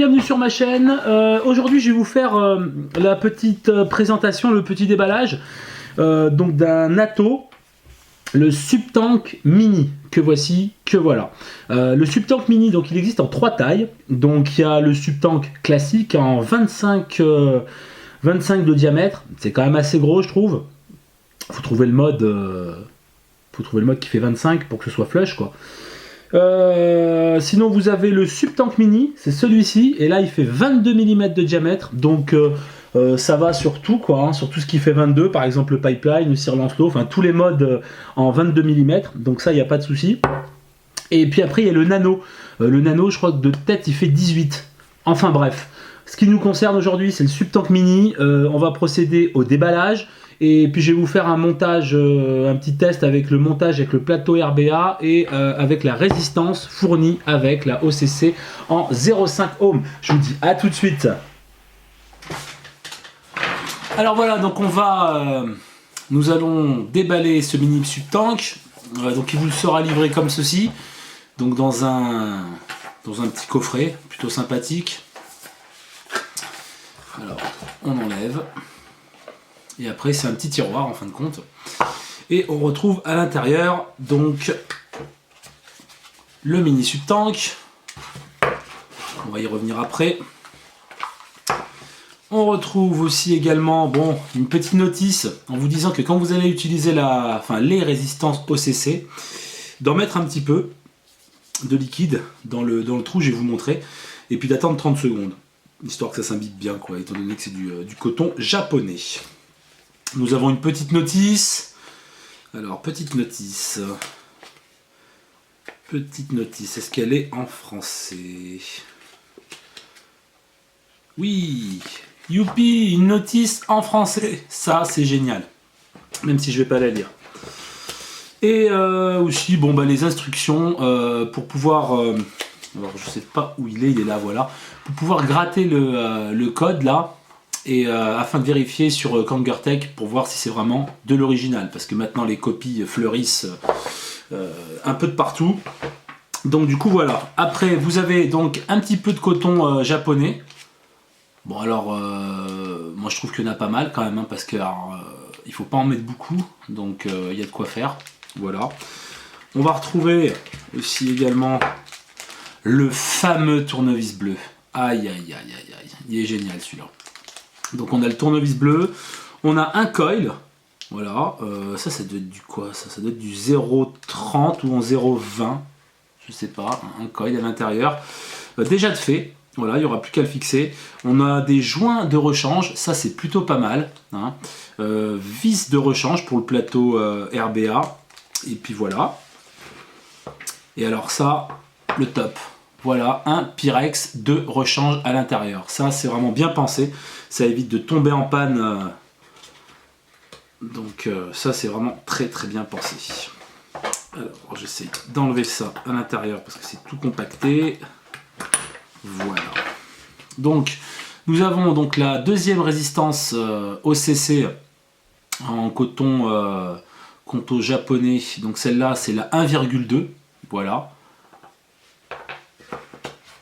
bienvenue sur ma chaîne. Aujourd'hui je vais vous faire la petite présentation, le petit déballage donc d'un Atto, le Subtank Mini, que voici, que voilà. Le Subtank Mini, donc il existe en 3 tailles. Donc il y a le Subtank classique en 25 de diamètre, c'est quand même assez gros je trouve. Faut trouver le mode qui fait 25 pour que ce soit flush quoi. Sinon vous avez le Subtank Mini, c'est celui-ci, et là il fait 22 mm de diamètre, donc ça va sur tout quoi, hein, sur tout ce qui fait 22, par exemple le pipeline, le Sir Lancelot, enfin tous les modes en 22 mm, donc ça il n'y a pas de souci. Et puis après il y a le Nano, je crois que de tête il fait 18, enfin bref. Ce qui nous concerne aujourd'hui c'est le Subtank Mini, on va procéder au déballage. Et puis je vais vous faire un montage, un petit test avec le montage avec le plateau RBA et avec la résistance fournie avec la OCC en 0,5 ohm. Je vous dis à tout de suite. Alors voilà, donc nous allons déballer ce mini Subtank. Donc il vous sera livré comme ceci, donc dans un petit coffret plutôt sympathique. Alors on enlève. Et après c'est un petit tiroir en fin de compte. Et on retrouve à l'intérieur donc le mini Subtank. On va y revenir après. On retrouve aussi également une petite notice en vous disant que quand vous allez utiliser les résistances OCC, d'en mettre un petit peu de liquide dans le trou, je vais vous montrer. Et puis d'attendre 30 secondes. Histoire que ça s'imbibe bien quoi, étant donné que c'est du coton japonais. Nous avons une petite notice. Alors, petite notice. Est-ce qu'elle est en français? Oui, youpi, une notice en français. Ça, c'est génial. Même si je vais pas la lire. Et aussi, les instructions pour pouvoir... alors, je sais pas où il est là, voilà. Pour pouvoir gratter le code, là. Et afin de vérifier sur Kangertech pour voir si c'est vraiment de l'original, parce que maintenant les copies fleurissent un peu de partout. Donc du coup voilà. Après vous avez donc un petit peu de coton japonais. Bon alors moi je trouve qu'il y en a pas mal quand même, hein, parce que il faut pas en mettre beaucoup, donc il y a de quoi faire. Voilà. On va retrouver aussi également le fameux tournevis bleu. Aïe aïe aïe aïe aïe, il est génial celui-là. Donc on a le tournevis bleu, on a un coil, voilà, ça doit être du quoi, ça doit être du 0,30 ou en 0,20, je sais pas, un coil à l'intérieur, déjà de fait, voilà, il n'y aura plus qu'à le fixer. On a des joints de rechange, ça c'est plutôt pas mal, hein. Vis de rechange pour le plateau RBA, et puis voilà, et alors ça, le top. Voilà, un Pyrex de rechange à l'intérieur. Ça, c'est vraiment bien pensé. Ça évite de tomber en panne. Donc, ça, c'est vraiment très très bien pensé. Alors, j'essaie d'enlever ça à l'intérieur parce que c'est tout compacté. Voilà. Donc, nous avons donc la deuxième résistance OCC en coton japonais. Donc, celle-là, c'est la 1,2. Voilà.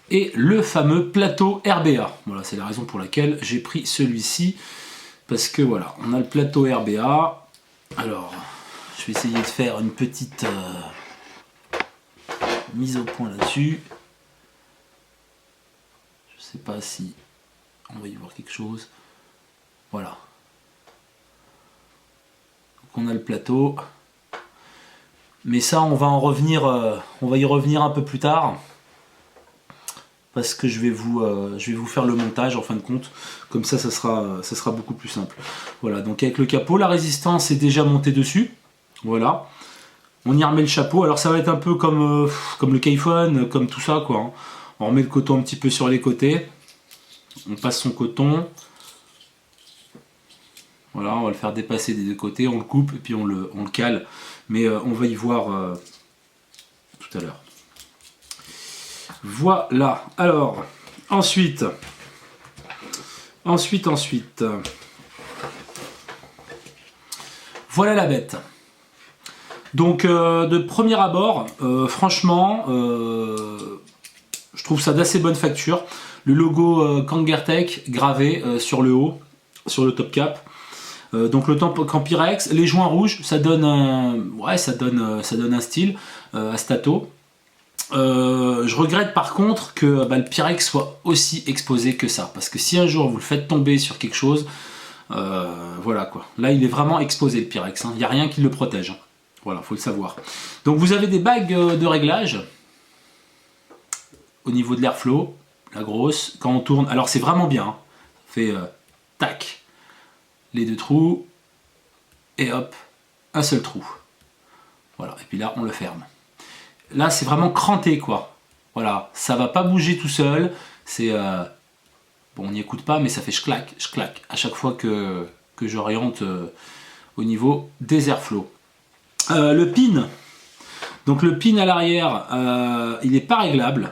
Et le fameux plateau RBA. Voilà, c'est la raison pour laquelle j'ai pris celui-ci. Parce que voilà, on a le plateau RBA. Alors, je vais essayer de faire une petite mise au point là-dessus. Je sais pas si on va y voir quelque chose. Voilà. Donc on a le plateau. Mais ça, on va y revenir un peu plus tard. Parce que je vais vous faire le montage en fin de compte, comme ça sera beaucoup plus simple. Voilà, donc avec le capot, la résistance est déjà montée dessus, voilà. On y remet le chapeau, alors ça va être un peu comme le Kayfon, comme tout ça quoi, hein. On remet le coton un petit peu sur les côtés, on passe son coton, voilà, on va le faire dépasser des deux côtés, on le coupe et puis on le cale, mais on va y voir tout à l'heure. Voilà, alors, ensuite, voilà la bête. Donc, de premier abord, franchement, je trouve ça d'assez bonne facture. le logo Kangertech gravé sur le haut, sur le top cap. Donc le Campirex, les joints rouges, ça donne ça donne un style à Stato. Je regrette par contre que le Pyrex soit aussi exposé que ça, parce que si un jour vous le faites tomber sur quelque chose, voilà quoi. Là il est vraiment exposé le Pyrex, il n'y a rien qui le protège. Voilà, faut le savoir. Donc vous avez des bagues de réglage au niveau de l'airflow, la grosse, quand on tourne, alors c'est vraiment bien, fait tac, les deux trous, et hop, un seul trou. Voilà, et puis là on le ferme. Là c'est vraiment cranté quoi. Voilà, ça va pas bouger tout seul, c'est... bon on n'y écoute pas mais ça fait je-clac à chaque fois que j'oriente au niveau des airflow. Le pin, donc le pin à l'arrière, il n'est pas réglable,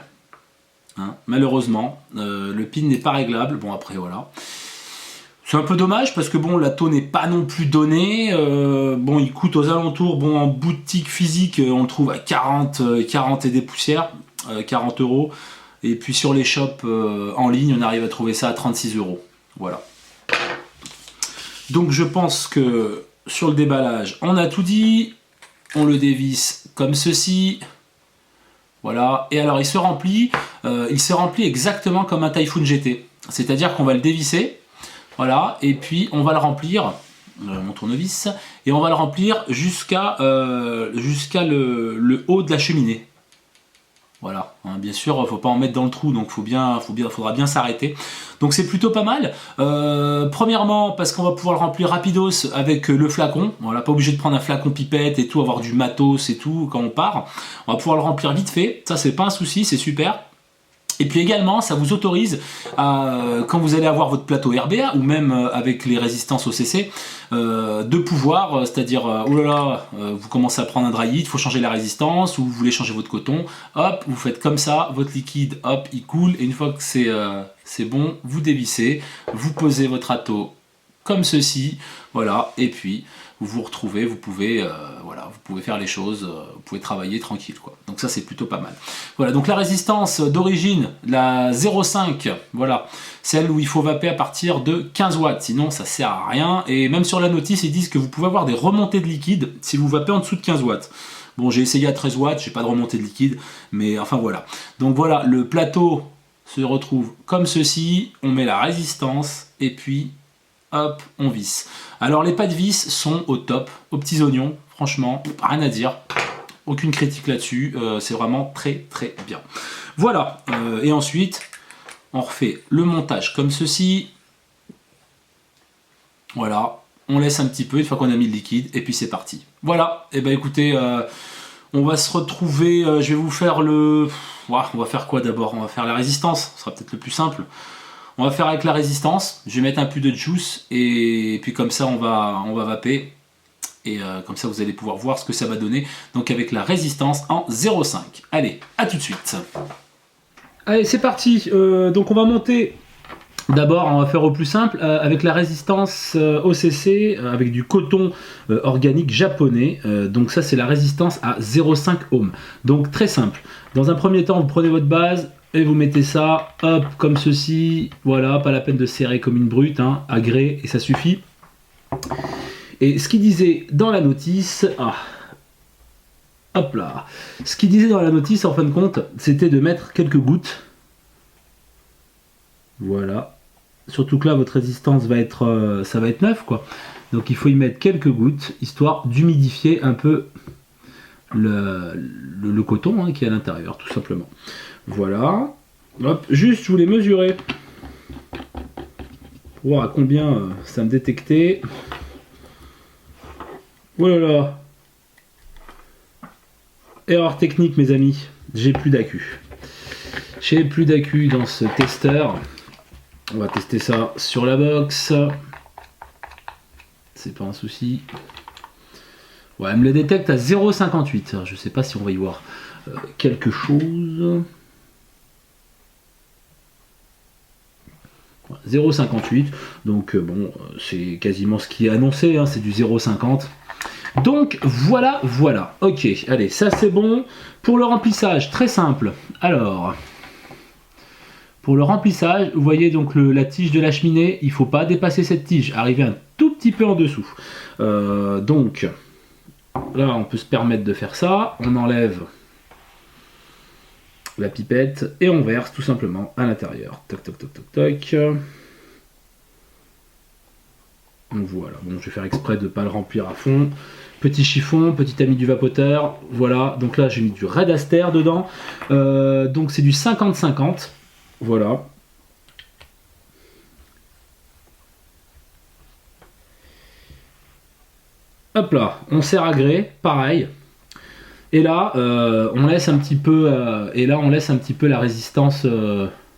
hein, malheureusement, le pin n'est pas réglable, bon après voilà. C'est un peu dommage parce que bon, la taux n'est pas non plus donnée. Bon, il coûte aux alentours, bon, en boutique physique, on le trouve à 40 et des poussières, 40 €. Et puis sur les shops en ligne, on arrive à trouver ça à 36 €. Voilà. Donc je pense que sur le déballage, on a tout dit. On le dévisse comme ceci. Voilà. Et alors il se remplit exactement comme un Typhoon GT. C'est-à-dire qu'on va le dévisser. Voilà, et puis on va le remplir, mon tournevis, et on va le remplir jusqu'à le haut de la cheminée. Voilà, hein, bien sûr, il ne faut pas en mettre dans le trou, donc faudra bien s'arrêter. Donc c'est plutôt pas mal. Premièrement, parce qu'on va pouvoir le remplir rapidos avec le flacon. Voilà, pas obligé de prendre un flacon pipette et tout, avoir du matos et tout quand on part. On va pouvoir le remplir vite fait, ça c'est pas un souci, c'est super. Et puis également, ça vous autorise, quand vous allez avoir votre plateau RBA, ou même avec les résistances OCC, de pouvoir, c'est-à-dire, oh là là, vous commencez à prendre un dry heat, il faut changer la résistance, ou vous voulez changer votre coton, hop, vous faites comme ça, votre liquide, hop, il coule, et une fois que c'est bon, vous dévissez, vous posez votre râteau comme ceci, voilà, et puis vous vous retrouvez, vous pouvez faire les choses, vous pouvez travailler tranquille quoi. Donc ça c'est plutôt pas mal. Voilà, donc la résistance d'origine, la 0,5, voilà, celle où il faut vaper à partir de 15 watts, sinon ça sert à rien. Et même sur la notice ils disent que vous pouvez avoir des remontées de liquide si vous vapez en dessous de 15 watts. Bon, j'ai essayé à 13 watts, j'ai pas de remontée de liquide, mais enfin voilà. Donc voilà, le plateau se retrouve comme ceci, on met la résistance et puis hop, on visse. Alors les pas de vis sont au top, aux petits oignons, franchement, rien à dire. Aucune critique là-dessus, c'est vraiment très très bien. Voilà, et ensuite, on refait le montage comme ceci. Voilà, on laisse un petit peu une fois qu'on a mis le liquide, et puis c'est parti. Voilà, et ben écoutez, on va se retrouver, je vais vous faire le... on va faire quoi d'abord? On va faire la résistance, ce sera peut-être le plus simple. On va faire avec la résistance, je vais mettre un peu de juice et puis comme ça on va vaper et comme ça vous allez pouvoir voir ce que ça va donner. Donc avec la résistance en 0,5. Allez, à tout de suite. Allez, c'est parti. Donc on va monter. D'abord, on va faire au plus simple avec la résistance OCC avec du coton organique japonais. Donc ça c'est la résistance à 0,5 ohm. Donc très simple. Dans un premier temps, vous prenez votre base. Et vous mettez ça, hop, comme ceci, voilà, pas la peine de serrer comme une brute, hein, à gré, et ça suffit. Et ce qu'il disait dans la notice, hop là, ce qu'il disait dans la notice, en fin de compte, c'était de mettre quelques gouttes. Voilà. Surtout que là, votre résistance va être, ça va être neuf, quoi. Donc il faut y mettre quelques gouttes, histoire d'humidifier un peu le coton hein, qui est à l'intérieur, tout simplement. Voilà, hop, juste je voulais mesurer pour voir à combien ça me détectait. Voilà, erreur technique mes amis, j'ai plus d'accu. J'ai plus d'accu dans ce testeur. On va tester ça sur la box. C'est pas un souci. Ouais, elle me le détecte à 0,58. Je sais pas si on va y voir quelque chose. 0,58, donc bon, c'est quasiment ce qui est annoncé, hein, c'est du 0,50. Donc voilà, ok, allez, ça c'est bon. Pour le remplissage, très simple. Alors, Pour le remplissage, vous voyez donc la tige de la cheminée, il ne faut pas dépasser cette tige, arriver un tout petit peu en dessous. Donc, là, on peut se permettre de faire ça. On enlève la pipette et on verse tout simplement à l'intérieur. Toc, toc, toc, toc, toc. Donc voilà, bon, je vais faire exprès de ne pas le remplir à fond. Petit chiffon, petit ami du vapoteur. Voilà, donc là, j'ai mis du Red Aster dedans. Donc c'est du 50-50. Voilà. Hop là, on serre à gré, pareil. Et là, on laisse un petit peu, la résistance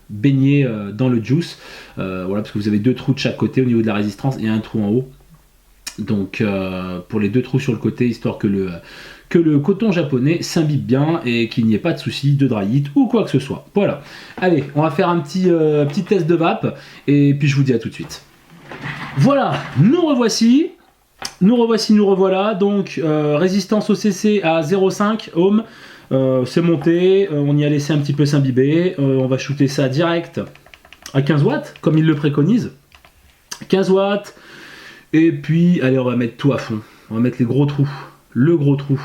baigner dans le juice. Voilà, parce que vous avez 2 trous de chaque côté au niveau de la résistance et un trou en haut. Donc, pour les 2 trous sur le côté, histoire que le coton japonais s'imbibe bien et qu'il n'y ait pas de souci de dry heat ou quoi que ce soit. Voilà. Allez, on va faire un petit test de vape et puis je vous dis à tout de suite. Voilà, nous revoici. Nous revoilà. Donc, résistance au CC à 0,5 ohm. C'est monté. On y a laissé un petit peu s'imbiber. On va shooter ça direct à 15 watts, comme il le préconise. 15 watts. Et puis, allez, on va mettre tout à fond. On va mettre les gros trous. Le gros trou.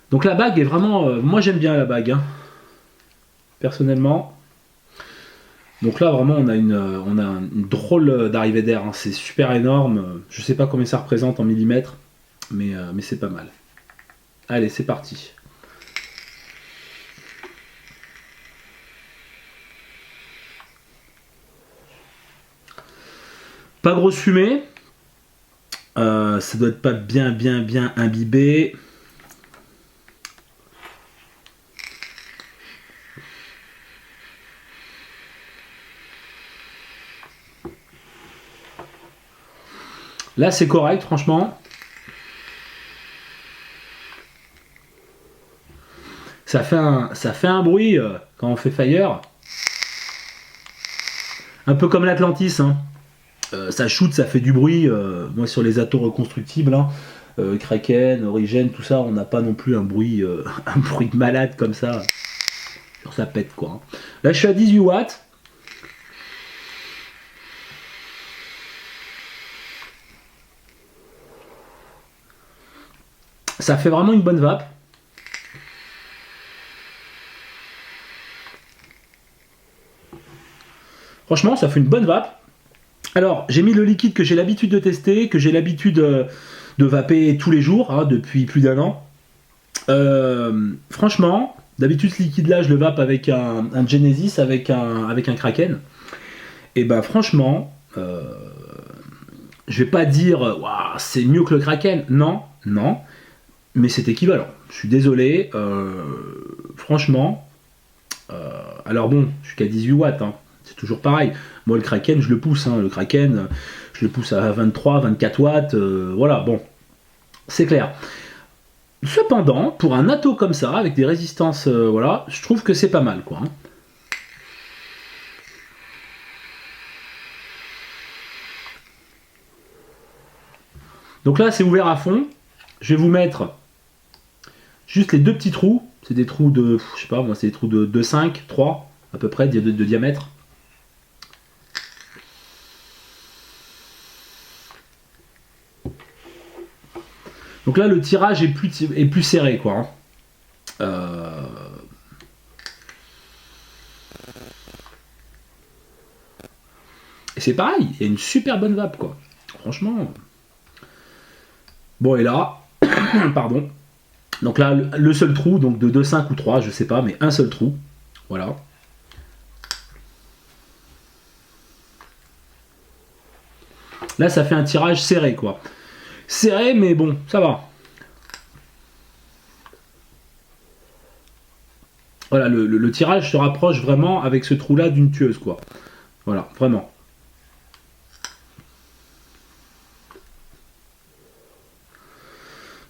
Donc la bague est vraiment... moi j'aime bien la bague. Hein, personnellement. Donc là vraiment on a une drôle d'arrivée d'air. Hein, c'est super énorme. Je sais pas combien ça représente en millimètres. Mais c'est pas mal. Allez, c'est parti. Pas grosse fumée. Ça doit être pas bien imbibé. Là c'est correct franchement. Ça fait un bruit quand on fait fire. Un peu comme l'Atlantis. Hein. Ça shoot, ça fait du bruit. Moi sur les atos reconstructibles, hein, Kraken, Origin, tout ça, on n'a pas non plus un bruit de malade comme ça. Genre ça pète quoi. Hein. Là je suis à 18 watts. Ça fait vraiment une bonne vape. Franchement, ça fait une bonne vape. Alors, j'ai mis le liquide que j'ai l'habitude de tester, que j'ai l'habitude de vaper tous les jours, hein, depuis plus d'1 an. Franchement, d'habitude ce liquide-là, je le vape avec un Genesis, avec un Kraken. Et ben franchement, je vais pas dire waouh, c'est mieux que le Kraken. Non, mais c'est équivalent. Je suis désolé. Franchement, alors bon, je suis qu'à 18 watts. Hein. C'est toujours pareil. Moi, le Kraken, je le pousse. Hein. Le Kraken, je le pousse à 23, 24 watts. Voilà, bon. C'est clair. Cependant, pour un atto comme ça, avec des résistances, voilà, je trouve que c'est pas mal, quoi. Hein. Donc là, c'est ouvert à fond. Je vais vous mettre juste les 2 petits trous. C'est des trous de, je sais pas, moi, c'est des trous de 5, 3, à peu près, de diamètre. Donc là, le tirage est plus serré, quoi. Hein. Et c'est pareil, il y a une super bonne vape, quoi. Franchement. Bon, et là, pardon. Donc là, le seul trou, donc de 2, 5 ou 3, je sais pas, mais un seul trou. Voilà. Là, ça fait un tirage serré, quoi. Serré, mais bon, ça va. Voilà, le tirage se rapproche vraiment avec ce trou-là d'une tueuse, quoi. Voilà, vraiment.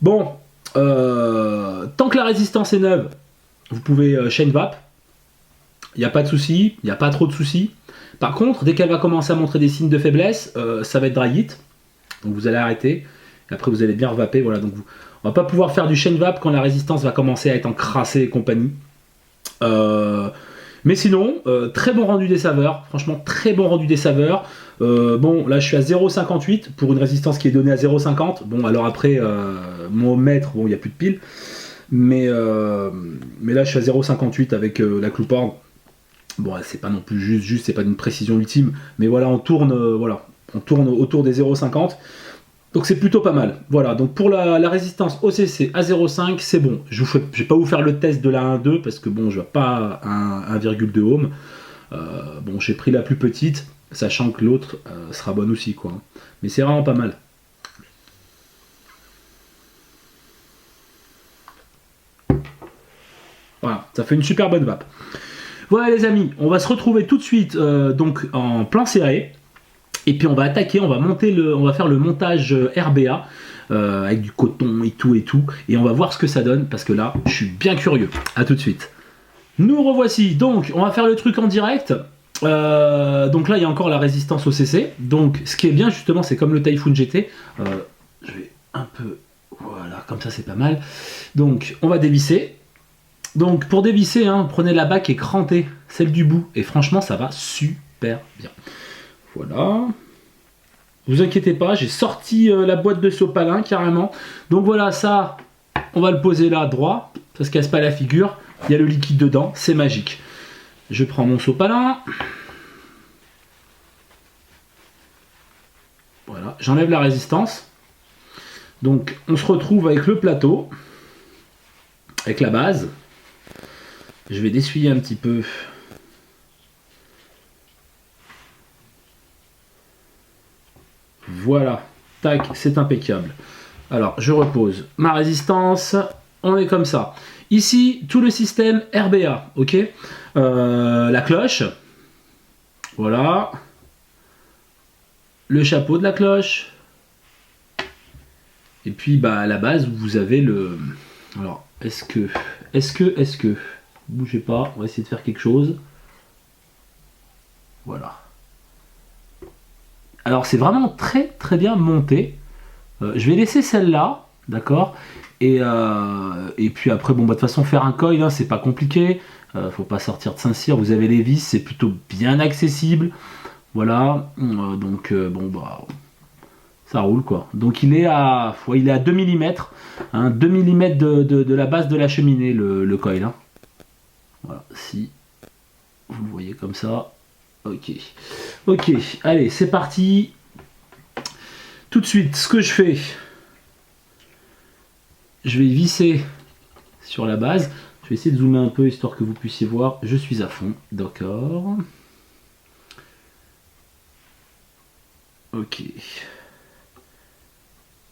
Bon, tant que la résistance est neuve, vous pouvez chain vape. Il n'y a pas de souci, il n'y a pas trop de soucis. Par contre, dès qu'elle va commencer à montrer des signes de faiblesse, ça va être dry heat. Donc vous allez arrêter. Et après, vous allez bien revaper. Voilà, donc on va pas pouvoir faire du chain vape quand la résistance va commencer à être encrassée et compagnie. Mais sinon, très bon rendu des saveurs, franchement très bon rendu des saveurs. Bon, là je suis à 0,58 pour une résistance qui est donnée à 0,50. Bon, alors après, mon mètre, bon, il n'y a plus de pile. Mais là je suis à 0,58 avec la clouporne. Bon, c'est pas non plus juste, c'est pas d'une précision ultime. Mais voilà, on tourne autour des 0,50. Donc c'est plutôt pas mal. Voilà, donc pour la résistance OCC à 0,5, c'est bon. Je vais pas vous faire le test de la 1.2 parce que bon, je vois pas un 1,2 ohm. Bon, j'ai pris la plus petite, sachant que l'autre sera bonne aussi, quoi. Mais c'est vraiment pas mal. Voilà, ça fait une super bonne vape. Voilà les amis, on va se retrouver tout de suite donc en plan serré. Et puis on va attaquer, on va faire le montage RBA avec du coton et tout, et on va voir ce que ça donne parce que là, je suis bien curieux. À tout de suite. Nous revoici. Donc, on va faire le truc en direct. Donc là, il y a encore la résistance au CC. Donc, ce qui est bien justement, c'est comme le Typhoon GT. Je vais un peu, voilà, comme ça, c'est pas mal. Donc, on va dévisser. Donc, pour dévisser, hein, prenez la bac et crantez celle du bout. Et franchement, ça va super bien. Voilà. Vous inquiétez pas, j'ai sorti la boîte de sopalin carrément. Donc voilà, ça, on va le poser là droit. Ça se casse pas la figure. Il y a le liquide dedans, c'est magique. Je prends mon sopalin. Voilà, j'enlève la résistance. Donc on se retrouve avec le plateau, avec la base. Je vais d'essuyer un petit peu. Voilà, tac, c'est impeccable. Alors, je repose ma résistance, on est comme ça. Ici, tout le système RBA, ok. La cloche, voilà. Le chapeau de la cloche. Et puis, bah, à la base, vous avez le... Alors, est-ce que... Bougez pas, on va essayer de faire quelque chose. Voilà. Alors c'est vraiment très très bien monté. Je vais laisser celle-là, d'accord, et puis après, bon, bah, de toute façon, faire un coil, hein, c'est pas compliqué. Faut pas sortir de Saint-Cyr. Vous avez les vis, c'est plutôt bien accessible. Voilà. Donc bon, bah, ça roule, quoi. Donc il est à 2 mm, hein, 2 mm de la base de la cheminée, le coil. Hein. Voilà, si vous le voyez comme ça. Ok. Ok, allez, c'est parti. Tout de suite, ce que je fais, je vais visser sur la base. Je vais essayer de zoomer un peu histoire que vous puissiez voir. Je suis à fond, d'accord. Ok.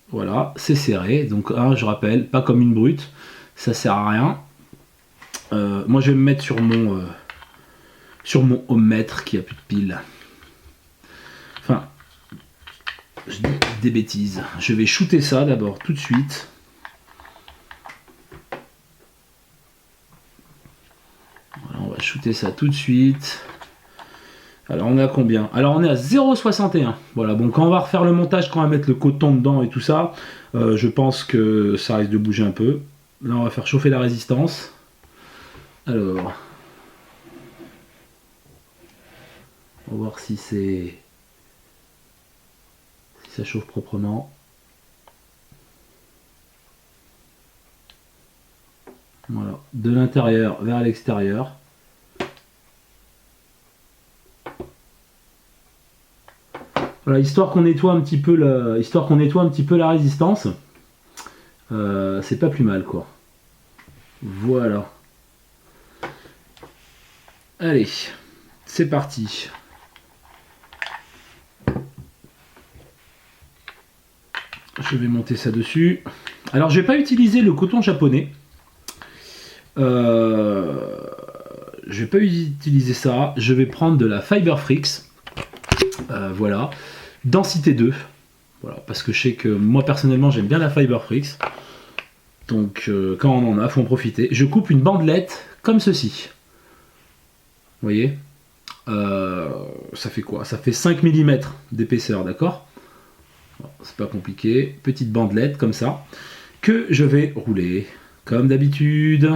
Voilà, c'est serré. Donc, hein, je rappelle, pas comme une brute. Ça sert à rien. Moi, je vais me mettre sur mon ohmmètre qui a plus de piles. Enfin, je dis des bêtises. Je vais shooter ça d'abord tout de suite. Voilà, on va shooter ça tout de suite. Alors on est à combien? Alors on est à 0,61. Voilà, bon, quand on va refaire le montage, quand on va mettre le coton dedans et tout ça, je pense que ça risque de bouger un peu. Là on va faire chauffer la résistance. Alors, on va voir si ça chauffe proprement. Voilà, de l'intérieur vers l'extérieur. Voilà, histoire qu'on nettoie un petit peu la résistance. C'est pas plus mal, quoi. Voilà. Allez, c'est parti. Je vais monter ça dessus. Alors, je vais pas utiliser le coton japonais. Je vais pas utiliser ça. Je vais prendre de la Fiber Freaks. Voilà. Densité 2. Voilà, parce que je sais que moi personnellement j'aime bien la Fiber Freaks. Donc quand on en a, faut en profiter. Je coupe une bandelette comme ceci. Vous voyez, ça fait quoi? Ça fait 5 mm d'épaisseur, d'accord? C'est pas compliqué. Petite bandelette comme ça, que je vais rouler comme d'habitude.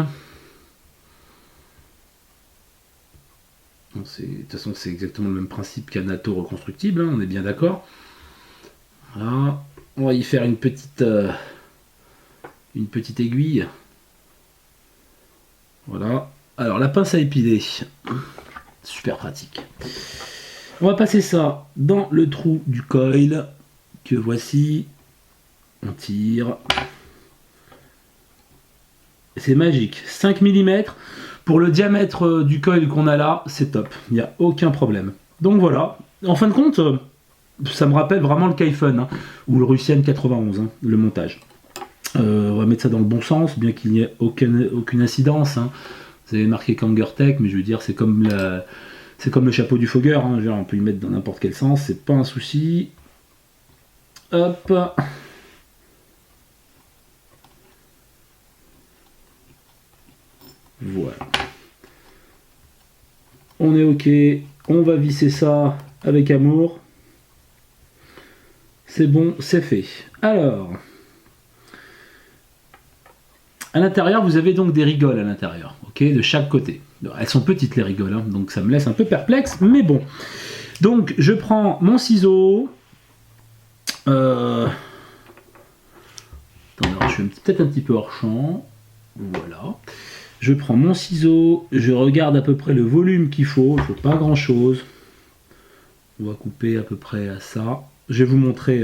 De toute façon, c'est exactement le même principe qu'un atto reconstructible, hein, on est bien d'accord. Voilà. On va y faire une petite aiguille. Voilà. Alors, la pince à épiler, super pratique. On va passer ça dans le trou du coil, que voici. On tire. C'est magique. 5 mm. Pour le diamètre du coil qu'on a là, c'est top. Il n'y a aucun problème. Donc voilà. En fin de compte, ça me rappelle vraiment le Kaifen, hein, ou le Russian 91, hein, le montage. On va mettre ça dans le bon sens, bien qu'il n'y ait aucune incidence. Hein. Vous avez marqué Kangertech, mais je veux dire, c'est comme le chapeau du Fogger. Hein. On peut y mettre dans n'importe quel sens, c'est pas un souci. Hop. Voilà. On est ok. On va visser ça avec amour. C'est bon, c'est fait. Alors, à l'intérieur, vous avez donc des rigoles à l'intérieur, ok, de chaque côté. Elles sont petites les rigoles, hein, donc ça me laisse un peu perplexe, mais bon. Donc, je prends mon ciseau. Attends, je suis peut-être un petit peu hors champ. Voilà. Je prends mon ciseau, je regarde à peu près le volume qu'il faut, il ne faut pas grand chose. On va couper à peu près à ça. Je vais vous montrer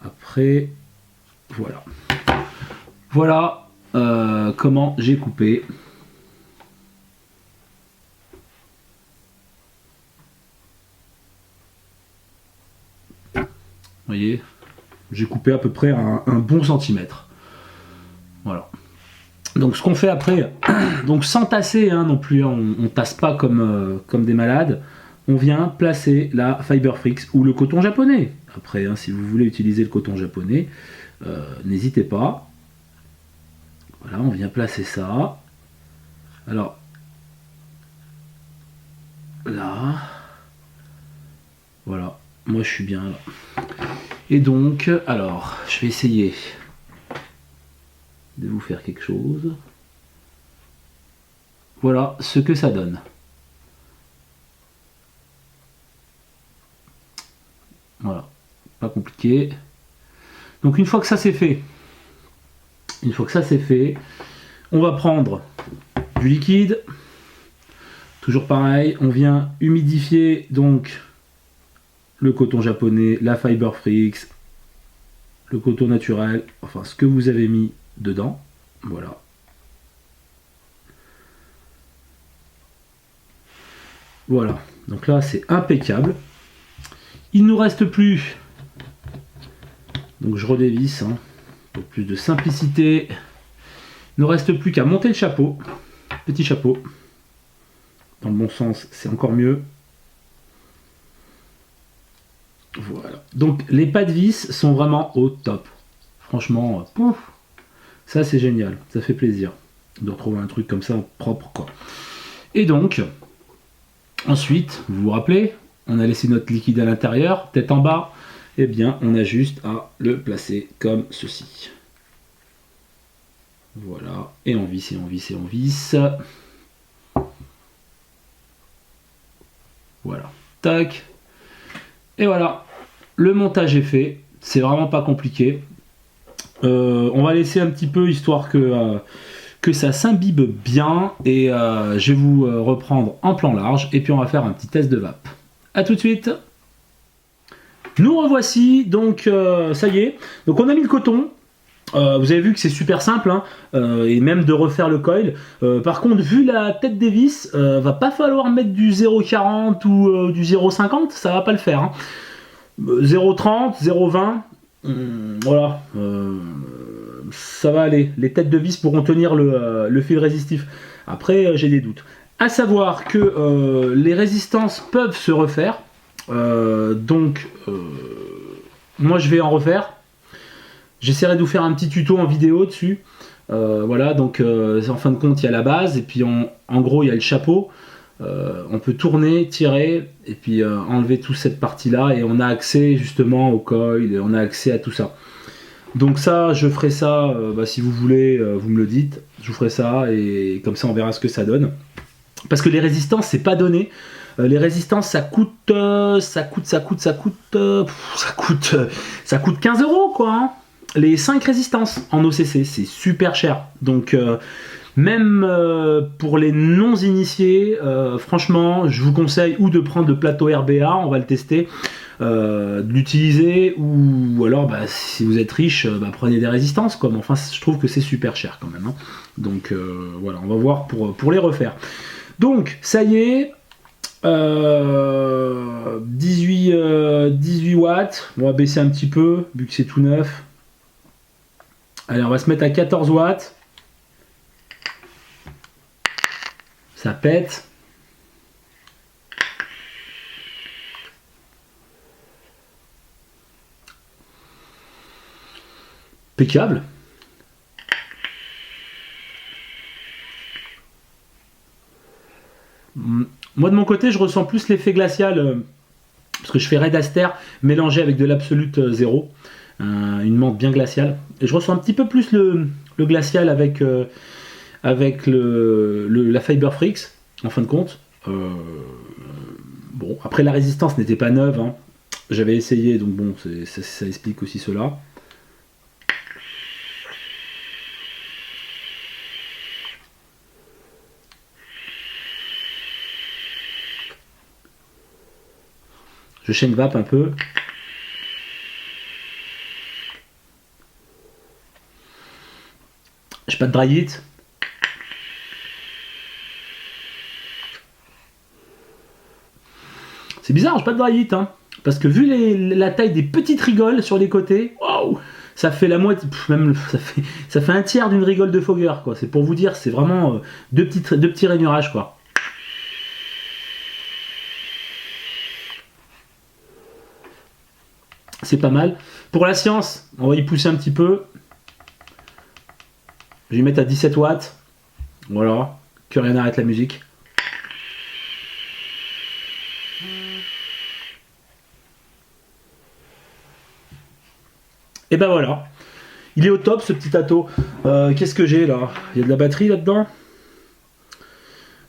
après. Voilà. Voilà comment j'ai coupé. Vous voyez, j'ai coupé à peu près un bon centimètre. Voilà. Donc ce qu'on fait après, donc sans tasser hein, non plus, hein, on tasse pas comme des malades. On vient placer la Fiberfrix ou le coton japonais. Après, hein, si vous voulez utiliser le coton japonais, n'hésitez pas. Voilà, on vient placer ça. Alors, là. Voilà, moi je suis bien là. Et donc, alors, je vais essayer de vous faire quelque chose. Voilà ce que ça donne. Voilà, pas compliqué. Donc une fois que ça c'est fait, on va prendre du liquide. Toujours pareil, on vient humidifier donc le coton japonais, la Fiberfrix, le coton naturel, enfin ce que vous avez mis dedans. Voilà. Voilà, donc là c'est impeccable. Il ne nous reste plus, donc je redévisse, hein, pour plus de simplicité. Il ne nous reste plus qu'à monter le chapeau, petit chapeau. Dans le bon sens, c'est encore mieux. Voilà. Donc les pas de vis sont vraiment au top. Franchement, pouf, ça c'est génial, ça fait plaisir de retrouver un truc comme ça propre quoi. Et donc, ensuite, vous vous rappelez, on a laissé notre liquide à l'intérieur, tête en bas, et bien on a juste à le placer comme ceci. Voilà, et on visse, et on visse, et on visse. Voilà, tac. Et voilà, le montage est fait, c'est vraiment pas compliqué. On va laisser un petit peu histoire que ça s'imbibe bien et je vais vous reprendre en plan large et puis on va faire un petit test de vape. A tout de suite. Nous revoici, donc ça y est, donc on a mis le coton. Vous avez vu que c'est super simple hein, et même de refaire le coil. Par contre, vu la tête des vis, va pas falloir mettre du 0,40 ou du 0,50, ça va pas le faire. Hein. 0,30, 0,20, voilà, ça va aller. Les têtes de vis pourront tenir le fil résistif. Après, j'ai des doutes. À savoir que les résistances peuvent se refaire. Donc, moi je vais en refaire. J'essaierai de vous faire un petit tuto en vidéo dessus. Voilà, donc en fin de compte, il y a la base, et puis en gros, il y a le chapeau. On peut tourner, tirer, et puis enlever toute cette partie-là, et on a accès justement au coil, et on a accès à tout ça. Donc ça, je ferai ça, si vous voulez, vous me le dites. Je vous ferai ça, et comme ça, on verra ce que ça donne. parce que les résistances, c'est pas donné. Les résistances, ça coûte 15 € quoi. Hein. Les 5 résistances en OCC, c'est super cher. Donc même pour les non-initiés, franchement, je vous conseille ou de prendre le plateau RBA, on va le tester, de l'utiliser, ou alors si vous êtes riche, prenez des résistances quoi. Mais enfin, je trouve que c'est super cher quand même. Hein. Donc voilà, on va voir pour les refaire. Donc ça y est. 18 watts, on va baisser un petit peu vu que c'est tout neuf. Allez, on va se mettre à 14 watts. Ça pète. Impeccable. Moi de mon côté, je ressens plus l'effet glacial parce que je fais Red Aster mélangé avec de l'Absolute 0, une menthe bien glaciale. Et je ressens un petit peu plus le glacial avec la Fiber Freaks, en fin de compte. Bon, après la résistance n'était pas neuve, hein. J'avais essayé, donc bon, ça explique aussi cela. Je chaîne vape un peu. J'ai pas de dry heat. C'est bizarre, j'ai pas de dry heat, hein. Parce que vu la taille des petites rigoles sur les côtés, waouh, ça fait la moitié, même ça fait un tiers d'une rigole de Fogger, quoi. C'est pour vous dire, c'est vraiment deux petits rainurages, quoi. C'est pas mal. Pour la science, on va y pousser un petit peu. Je vais y mettre à 17 watts. Voilà, que rien n'arrête la musique. Et ben voilà. Il est au top ce petit Atto. Qu'est-ce que j'ai là? Il y a de la batterie là-dedans?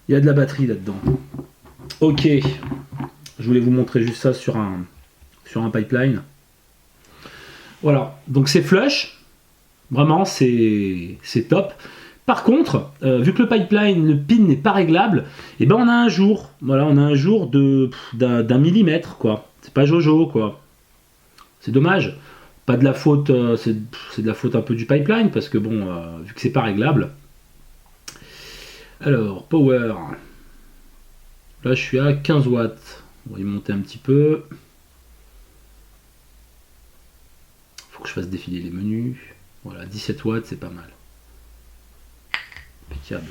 Il y a de la batterie là-dedans. Ok. Je voulais vous montrer juste ça sur un pipeline. Voilà. Donc c'est flush. Vraiment, c'est top. Par contre, vu que le pipeline, le pin n'est pas réglable, et ben on a un jour. Voilà, on a un jour d'un millimètre, quoi. C'est pas Jojo, quoi. C'est dommage. Pas de la faute, c'est de la faute un peu du pipeline, parce que bon, vu que c'est pas réglable. Alors, power. Là, je suis à 15 watts. On va y monter un petit peu. Faut que je fasse défiler les menus. Voilà, 17 watts, c'est pas mal. Impeccable.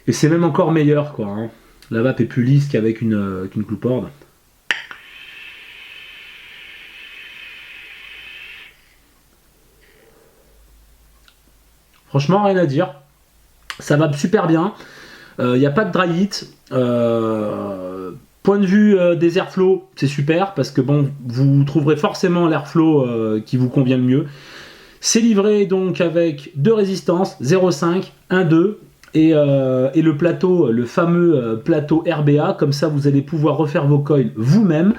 Et c'est même encore meilleur, quoi. Hein. La vape est plus lisse qu'avec qu'une clouporde. Franchement, rien à dire. Ça va super bien. Il n'y a pas de dry heat. Point de vue des airflow, c'est super parce que bon, vous trouverez forcément l'airflow qui vous convient le mieux. C'est livré donc avec deux résistances, 0,5, 1,2 et le plateau, le fameux plateau RBA. Comme ça, vous allez pouvoir refaire vos coils vous-même.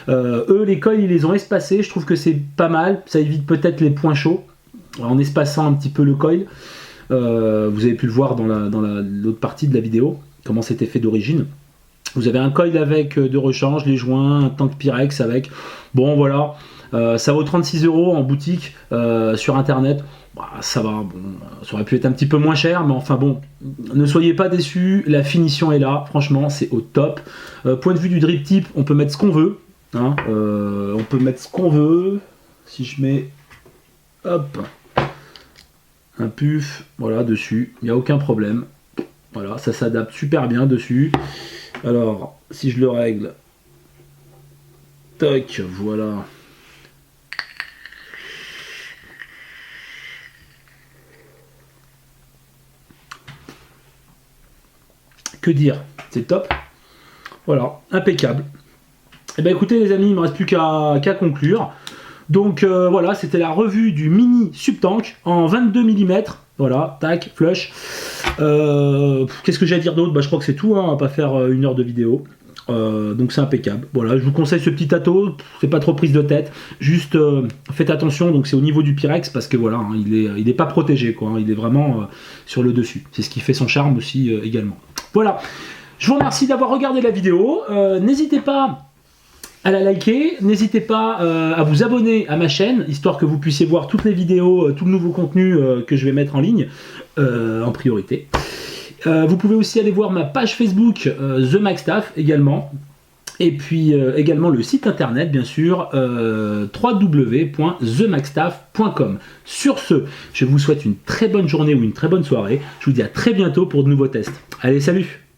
Eux, les coils, ils les ont espacés. Je trouve que c'est pas mal. Ça évite peut-être les points chauds en espaçant un petit peu le coil. Vous avez pu le voir dans l'autre partie de la vidéo, comment c'était fait d'origine. Vous avez un coil avec de rechange, les joints, un tank Pyrex avec. Bon voilà, ça vaut 36 € en boutique sur internet. Bah, ça va, bon, ça aurait pu être un petit peu moins cher, mais enfin bon, ne soyez pas déçus, la finition est là, franchement c'est au top. Point de vue du drip tip, on peut mettre ce qu'on veut. Hein, on peut mettre ce qu'on veut. Si je mets, hop, un puff, voilà, dessus, il n'y a aucun problème. Voilà, ça s'adapte super bien dessus. Alors, si je le règle, tac, voilà. Que dire, c'est top. Voilà, impeccable. Eh ben écoutez les amis, il ne me reste plus qu'à conclure. Donc voilà, c'était la revue du mini Subtank en 22 mm. Voilà, tac, flush. Qu'est-ce que j'ai à dire d'autre? Bah, je crois que c'est tout, hein, on va pas faire 1 heure de vidéo. Donc c'est impeccable. Voilà, je vous conseille ce petit ato, c'est pas trop prise de tête. Juste faites attention, donc c'est au niveau du Pyrex parce que voilà, hein, il est pas protégé, quoi, hein, il est vraiment sur le dessus. C'est ce qui fait son charme aussi également. Voilà, je vous remercie d'avoir regardé la vidéo. N'hésitez pas à la liker, n'hésitez pas à vous abonner à ma chaîne, histoire que vous puissiez voir toutes les vidéos, tout le nouveau contenu que je vais mettre en ligne en priorité. Vous pouvez aussi aller voir ma page Facebook The Macstaff également. Et puis également le site internet, bien sûr, www.themacstaff.com. Sur ce, je vous souhaite une très bonne journée ou une très bonne soirée. Je vous dis à très bientôt pour de nouveaux tests. Allez, salut!